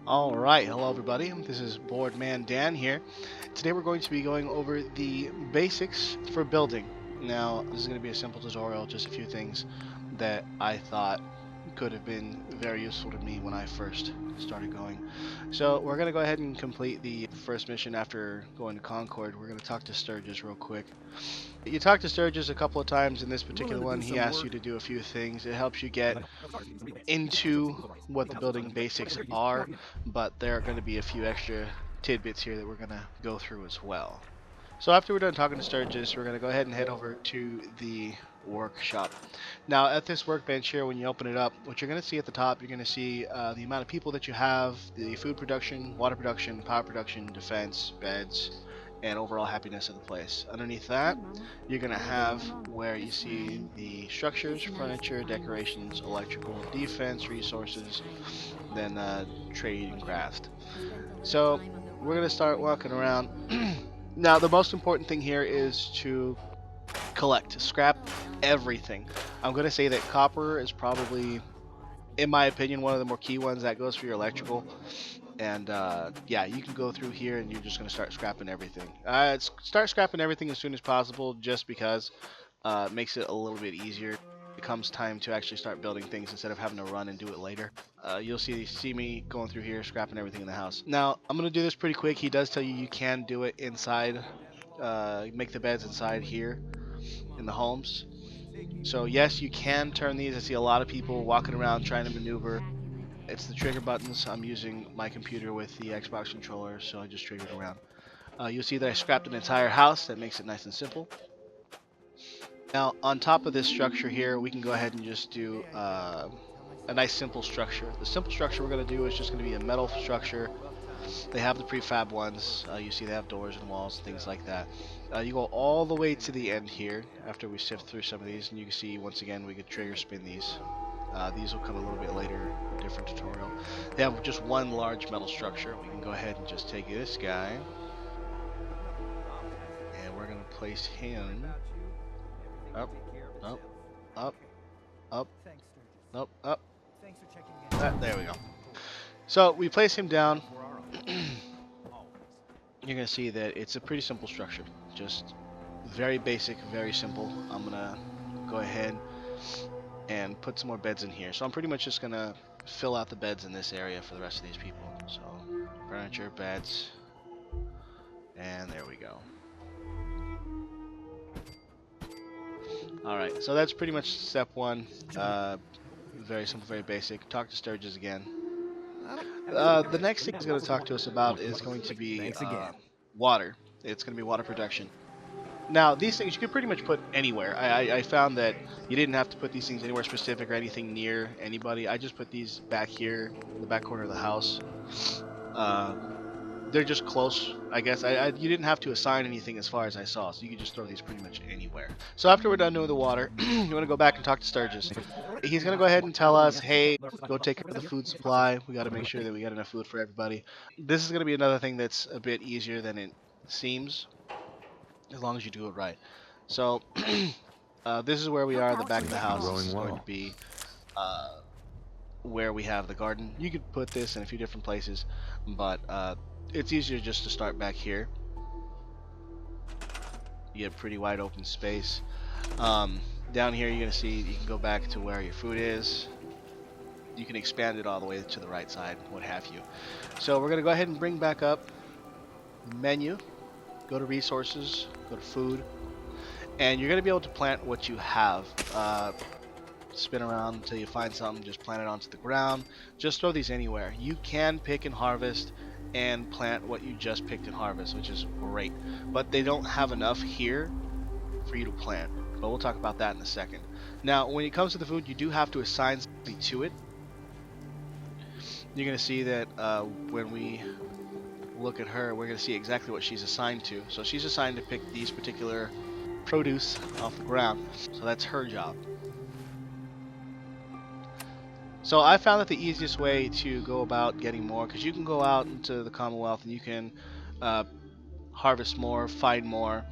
Alright, hello everybody, this is Boardman Dan here. Today we're going to be going over the basics for building. Now, this is going to be a simple tutorial, just a few things that I thought could have been very useful to me when I first started going. So we're going to go ahead and complete the first mission after going to Concord. We're going to talk to Sturges real quick. You talk to Sturges a couple of times in this particular one. He asks you to do a few things. It helps you get into what the building basics are, but there are going to be a few extra tidbits here that we're going to go through as well. So after we're done talking to Sturgis, we're going to go ahead and head over to the workshop. Now at this workbench here, when you open it up, what you're going to see at the top, you're going to see the amount of people that you have, the food production, water production, power production, defense, beds, and overall happiness of the place. Underneath that, you're going to have where you see the structures, furniture, decorations, electrical, defense, resources, then trade and craft. So we're going to start walking around. Now the most important thing here is to collect, scrap everything. I'm going to say that copper is probably, in my opinion, one of the more key ones that goes for your electrical. And yeah, you can go through here and you're just going to start scrapping everything. Start scrapping everything as soon as possible, just because it makes it a little bit easier. It comes time to actually start building things instead of having to run and do it later. You'll see me going through here scrapping everything in the house. Now I'm going to do this pretty quick. He does tell you you can do it inside, make the beds inside here in the homes. So yes, you can turn these. I see a lot of people walking around trying to maneuver. It's the trigger buttons. I'm using my computer with the Xbox controller, so I just triggered around. You'll see that I scrapped an entire house. That makes it nice and simple. Now, on top of this structure here, we can go ahead and just do a nice simple structure. The simple structure we're going to do is just going to be a metal structure. They have the prefab ones. You see they have doors and walls and things like that. You go all the way to the end here after we sift through some of these, and you can see once again we could trigger spin these. These will come a little bit later, a different tutorial. They have just one large metal structure. We can go ahead and just take this guy, and we're going to place him up, up, up, up, up, up. There we go. So we place him down. You're going to see that it's a pretty simple structure. Just very basic, very simple. I'm going to go ahead and put some more beds in here. So I'm pretty much just going to fill out the beds in this area for the rest of these people. So furniture, beds, and there we go. Alright, so that's pretty much step one. Very simple, very basic. Talk to Sturges again. The next thing he's going to talk to us about is going to be water. It's going to be water production. Now, these things you can pretty much put anywhere. I found that you didn't have to put these things anywhere specific or anything near anybody. I just put these back here in the back corner of the house. They're just close, I guess. You didn't have to assign anything as far as I saw, so you could just throw these pretty much anywhere. So after we're done doing the water, you want to go back and talk to Sturgis. He's going to go ahead and tell us, hey, go take care of the food supply. We got to make sure that we got enough food for everybody. This is going to be another thing that's a bit easier than it seems, as long as you do it right. So this is where we are at the back of the house. This is going to be where we have the garden. You could put this in a few different places, but it's easier just to start back here. You get pretty wide open space. Down here you're going to see you can go back to where your food is. You can expand it all the way to the right side, what have you. So we're going to go ahead and bring back up menu. Go to resources, go to food, and you're going to be able to plant what you have. Spin around until you find something, just plant it onto the ground. Just throw these anywhere. You can pick and harvest and plant what you just picked and harvest, which is great. But they don't have enough here for you to plant. But we'll talk about that in a second. Now, when it comes to the food, you do have to assign something to it. You're going to see that when we look at her, we're going to see exactly what she's assigned to. So she's assigned to pick these particular produce off the ground. So that's her job. So I found that the easiest way to go about getting more, because you can go out into the Commonwealth and you can harvest more, find more.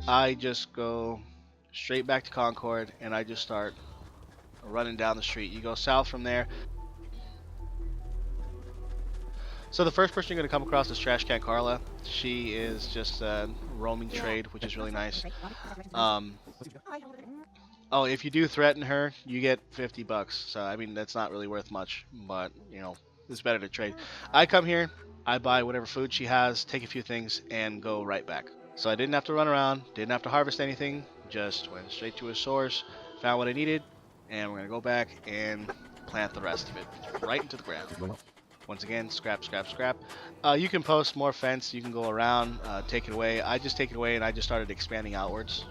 I just go straight back to Concord and I just start running down the street. You go south from there. So the first person you're going to come across is Trash Can Carla. She is just roaming trade, which is really nice. Um, oh, if you do threaten her, you get 50 bucks. So I mean, that's not really worth much, but you know, it's better to trade. I come here, I buy whatever food she has, take a few things, and go right back. So I didn't have to run around, didn't have to harvest anything, just went straight to a source, found what I needed, and we're gonna go back and plant the rest of it right into the ground. Once again, scrap, scrap, scrap. You can post more fence, you can go around, take it away. I just take it away and I just started expanding outwards.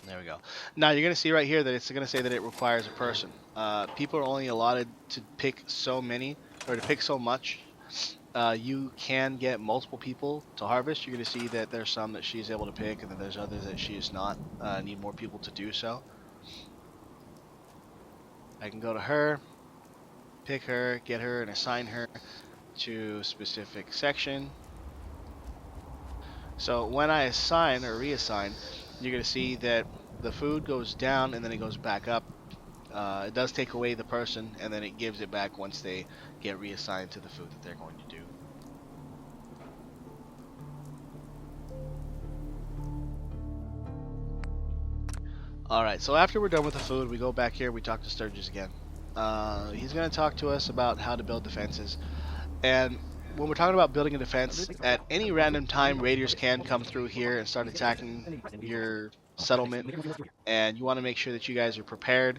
There we go. Now you're going to see right here that it's going to say that it requires a person. People are only allotted to pick so many, or to pick so much. You can get multiple people to harvest. You're going to see that there's some that she's able to pick, and then there's others that she is not. Need more people to do so. I can go to her, pick her, get her, and assign her to a specific section. So when I assign or reassign, you're going to see that the food goes down and then it goes back up. It does take away the person, and then it gives it back once they get reassigned to the food that they're going to do. Alright, so after we're done with the food, we go back here, we talk to Sturges again. He's going to talk to us about how to build defenses. And when we're talking about building a defense, at any random time, raiders can come through here and start attacking your settlement. And you want to make sure that you guys are prepared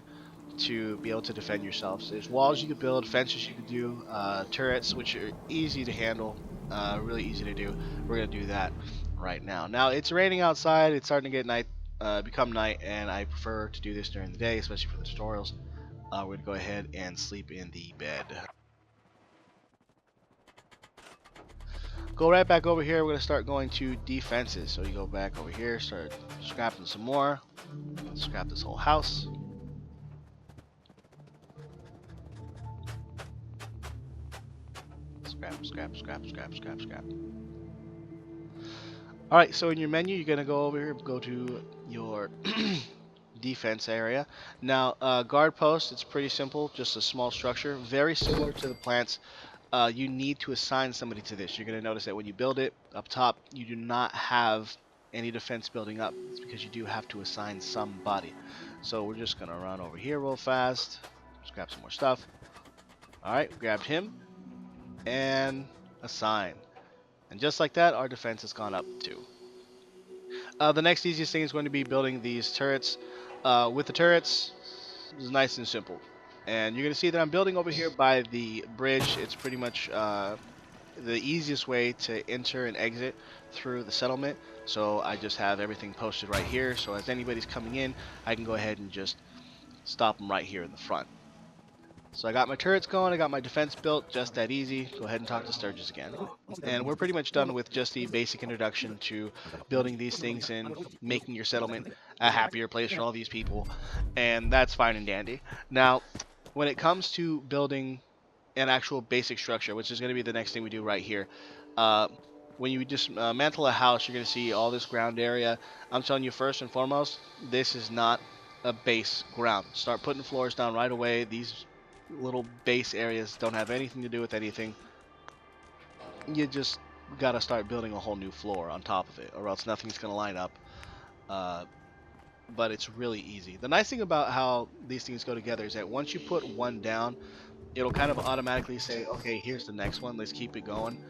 to be able to defend yourselves. There's walls you could build, fences you could do, turrets, which are easy to handle, really easy to do. We're going to do that right now. Now, it's raining outside. It's starting to get night, become night, and I prefer to do this during the day, especially for the tutorials. We're going to go ahead and sleep in the bed. Go right back over here. We're going to start going to defenses. So you go back over here, start scrapping some more. Scrap this whole house. Scrap, scrap, scrap, scrap, scrap, scrap. Alright, so in your menu, you're going to go over here, go to your defense area. Now, guard post, it's pretty simple, just a small structure, very similar to the plants. You need to assign somebody to this. You're going to notice that when you build it up top, you do not have any defense building up. It's because you do have to assign somebody. So we're just going to run over here real fast, just grab some more stuff. Alright, grabbed him, and assign. And just like that, our defense has gone up too. The next easiest thing is going to be building these turrets. With the turrets, it's nice and simple. And you're going to see that I'm building over here by the bridge. It's pretty much the easiest way to enter and exit through the settlement. So I just have everything posted right here. So as anybody's coming in, I can go ahead and just stop them right here in the front. So I got my turrets going, I got my defense built, just that easy. Go ahead and talk to Sturges again. And we're pretty much done with just the basic introduction to building these things and making your settlement a happier place for all these people. And that's fine and dandy. Now, when it comes to building an actual basic structure, which is going to be the next thing we do right here, when you just mantle a house, you're going to see all this ground area. I'm telling you, first and foremost, this is not a base ground. Start putting floors down right away. These little base areas don't have anything to do with anything. You just gotta start building a whole new floor on top of it, or else nothing's gonna line up. But it's really easy. The nice thing about how these things go together is that once you put one down, it'll kind of automatically say, okay, here's the next one, let's keep it going.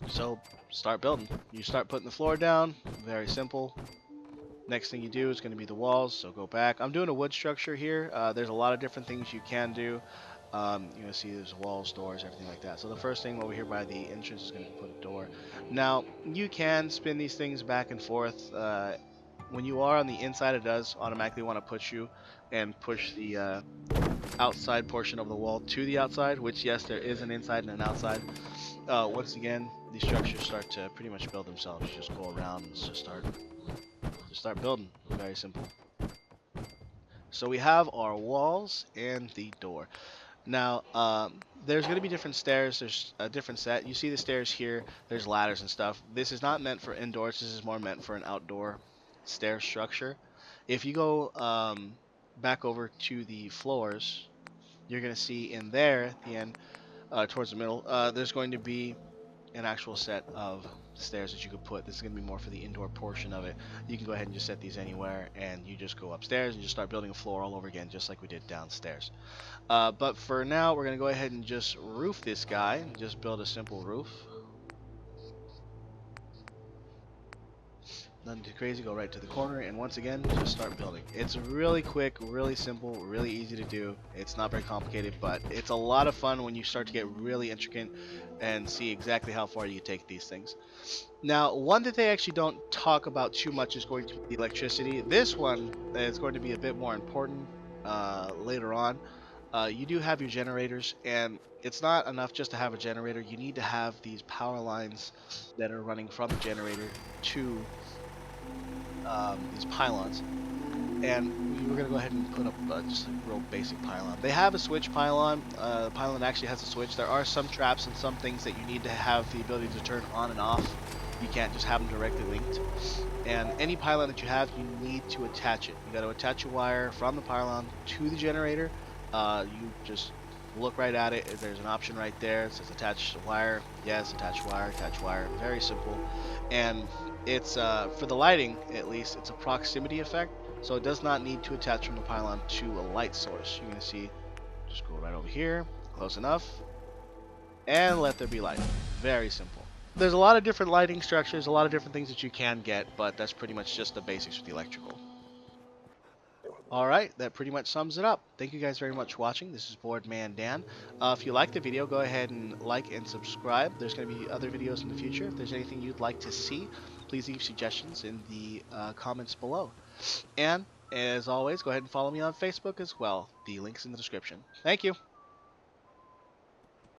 So start building. You start putting the floor down, very simple. Next thing you do is going to be the walls, so go back. I'm doing a wood structure here. There's a lot of different things you can do. You're going to see there's walls, doors, everything like that. So the first thing over here by the entrance is going to put a door. Now, you can spin these things back and forth. When you are on the inside, it does automatically want to push you and push the outside portion of the wall to the outside, which, yes, there is an inside and an outside. Once again, these structures start to pretty much build themselves. You just go around and just start building. Very simple. So we have our walls and the door. Now, there's going to be different stairs. There's a different set. You see the stairs here. There's ladders and stuff. This is not meant for indoors. This is more meant for an outdoor stair structure. If you go back over to the floors, you're going to see in there at the end, towards the middle, there's going to be an actual set of stairs that you could put. This is going to be more for the indoor portion of it. You can go ahead and just set these anywhere, and you just go upstairs and just start building a floor all over again, just like we did downstairs. But for now, we're going to go ahead and just roof this guy, and just build a simple roof. Nothing too crazy, go right to the corner, and once again, just start building. It's really quick, really simple, really easy to do. It's not very complicated, but it's a lot of fun when you start to get really intricate and see exactly how far you can take these things. Now, one that they actually don't talk about too much is going to be electricity. This one is going to be a bit more important later on. You do have your generators, and it's not enough just to have a generator. You need to have these power lines that are running from the generator to these pylons. And we're going to go ahead and put up just a real basic pylon. They have a switch pylon. The pylon actually has a switch. There are some traps and some things that you need to have the ability to turn on and off. You can't just have them directly linked. And any pylon that you have, you need to attach it. You got to attach a wire from the pylon to the generator. You just look right at it. There's an option right there. It says attach wire. Yes, attach wire, attach wire. Very simple. And it's for the lighting, at least, it's a proximity effect. So it does not need to attach from the pylon to a light source. You're going to see, just go right over here, close enough, and let there be light. Very simple. There's a lot of different lighting structures, a lot of different things that you can get, but that's pretty much just the basics with the electrical. Alright, that pretty much sums it up. Thank you guys very much for watching. This is Boardman Dan. If you liked the video, go ahead and like and subscribe. There's going to be other videos in the future. If there's anything you'd like to see, please leave suggestions in the comments below. And, as always, go ahead and follow me on Facebook as well. The link's in the description. Thank you.